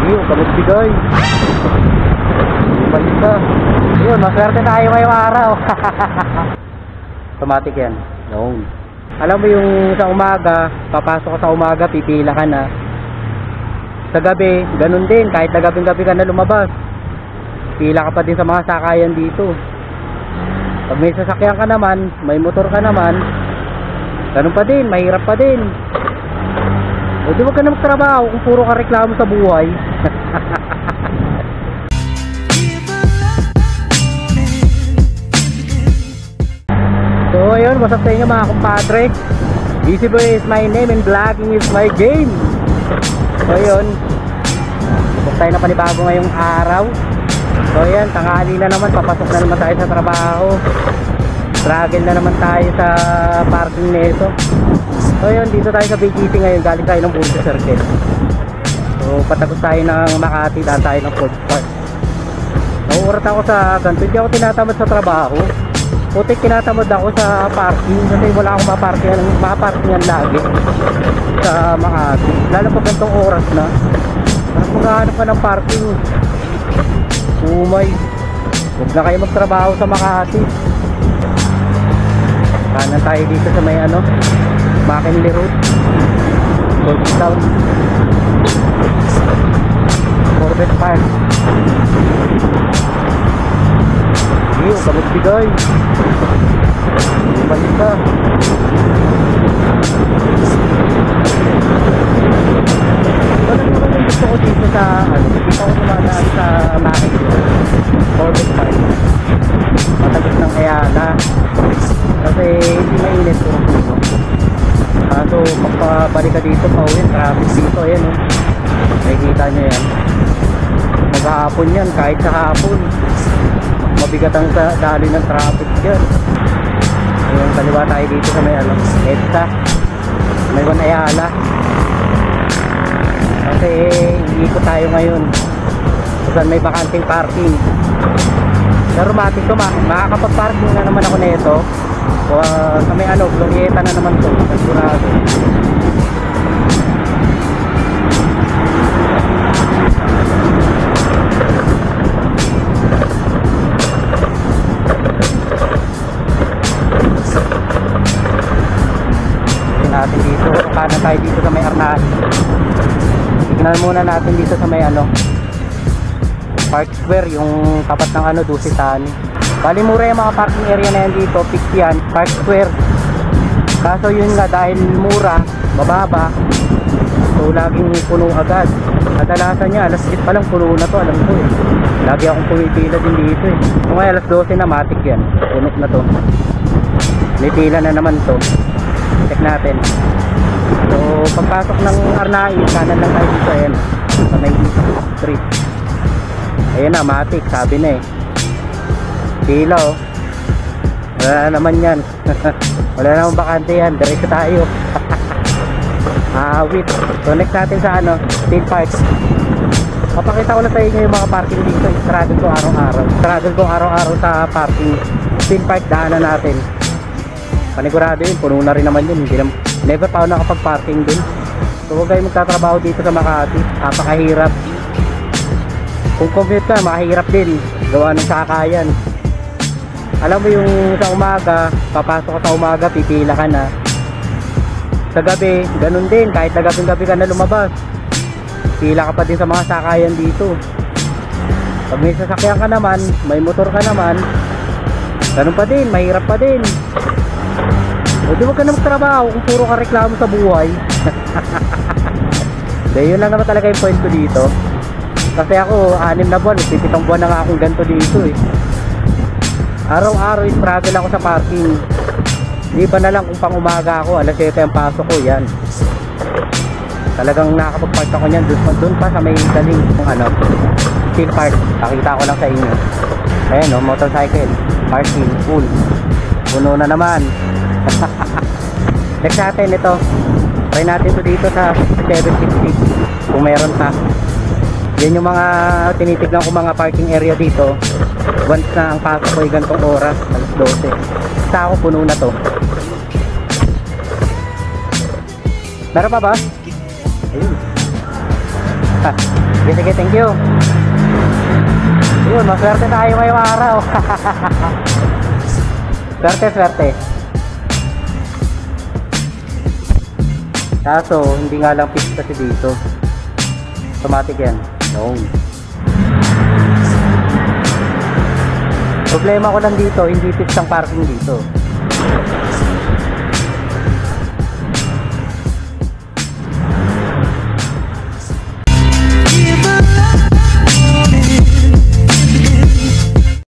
Iyo, kamutsigay. Balik ka. Yun, maswerte tayo ngayong araw. Automatic yan. Noon. Alam mo yung sa umaga, papasok ka sa umaga, pipila ka na. Sa gabi, ganun din. Kahit na gabi-gabi ka na lumabas, pila ka pa din sa mga sakayan dito. Pag may sasakyan ka naman, may motor ka naman, ganun pa din, mahirap pa din. O di wag ka na magtrabaho kung puro ka reklamo sa buhay. So ayun, what's up sa inyo mga kumpadre. Busy Boy is my name and vlogging is my game. So ayun, bukod tayo na panibago ngayong araw. So ayan, tanghali na naman, papasok na naman tayo sa trabaho. Struggle na naman tayo sa parking nito. So yun, dito tayo sa BGC ngayon, galing tayo ng Bursa Circle. So patagos tayo ng Makati, daan tayo ng Ford Park. Nauurat ako sa ganito, hindi ako tinatamad sa trabaho. Putik tinatamad ako sa parking kasi wala akong maparkingan lagi sa Makati. Lalo pa gantong oras na, parang maghahanap ka ng parking. Umay, huwag na kayo magtrabaho sa Makati. Kanan tayo dito sa may McKinley Road, Town, Corbett Park. Iyo, kamutsigay. Balik ka. Walang naman yung gusto ko dito sa dito ko naman sa McKinley Corbett Park. Matagos ng Ayala kasi hindi mainit po. So pagpabalik ka dito pauwi, traffic dito, ayan nakikita nyo yan. Maghapon yan, kahit sa hapon mabigat ang dali ng traffic yan. Ayan, kaliwa tayo dito sa may EDSA, may Ayala. Kasi iikot tayo ngayon saan may bakanting parking. Pero matik ko, makakapag-parking na naman ako nito. Sa may Glorieta na naman to, sigurado. Natin dito, kanan tayo dito sa may Arnahan. Tignan muna natin dito sa may Park Square, yung tapat ng Dusitani. Bali mura yung mga parking area na yan dito, fix yan, Park Square. Kaso yun nga, dahil mura, mababa, so laging puno agad. Kadalasan niya, alas 10 pa lang puno na to, alam ko eh. Lagi akong pumipila din dito eh. Kung ay alas 12 na, matik yan, puno na to. May pila na naman to. Check natin. So pagpasok ng Arnai, kanan lang tayo dito, ayan, sa may street. Ayan na, matik, sabi na eh. Pila oh. Wala naman yan. Wala naman bakante yan, diretso tayo. Wait. So next natin sa Steel Park. Papakita ko na sa inyo yung mga parking dito. Struggle ko araw-araw sa parking. Steel Park, daanan natin. Panigurado yun, puno na rin naman yun. Never pa ako nakapag-parking dun. So huwag kayo magtatrabaho dito sa Makati, napakahirap. Kung commute ka, makahirap din gawa ng sakayan. Alam mo yung sa umaga, papasok ka sa umaga, pipila ka na. Sa gabi, ganun din, kahit na gabi-gabi ka na lumabas, pila ka pa din sa mga sakayan dito. Pag may sasakyan ka naman, may motor ka naman, ganun pa din, mahirap pa din. O di wag ka na magtrabaho kung puro ka reklamo sa buhay. Dahil yun lang naman talaga yung point ko dito. Kasi ako, 6 na buwan, 7 buwan na nga akong ganito dito eh. Araw-araw struggle ako sa parking. Di ba na lang kung pang umaga ako, alas 7 ang pasok ko, yan. Talagang nakakapag-park ako niyan, dun pa sa may daling Steel Park. Nakita ko lang sa inyo. Ayan motorcycle, parking, full. Puno na naman. Next natin ito, try natin ito dito sa 760 kung meron pa. Yan yung mga tinitignan ko mga parking area dito. Once na ang pasok ko ay gantong oras, alas 12. Sa ako puno na to. Meron pa ba? Ayun. Sige, sige, thank you. Yun, maswerte tayo ngayong araw. Swerte, swerte. Kaso, hindi nga lang fix kasi dito. Automatic yan. No. Problema ko lang dito, hindi fix ang parking dito.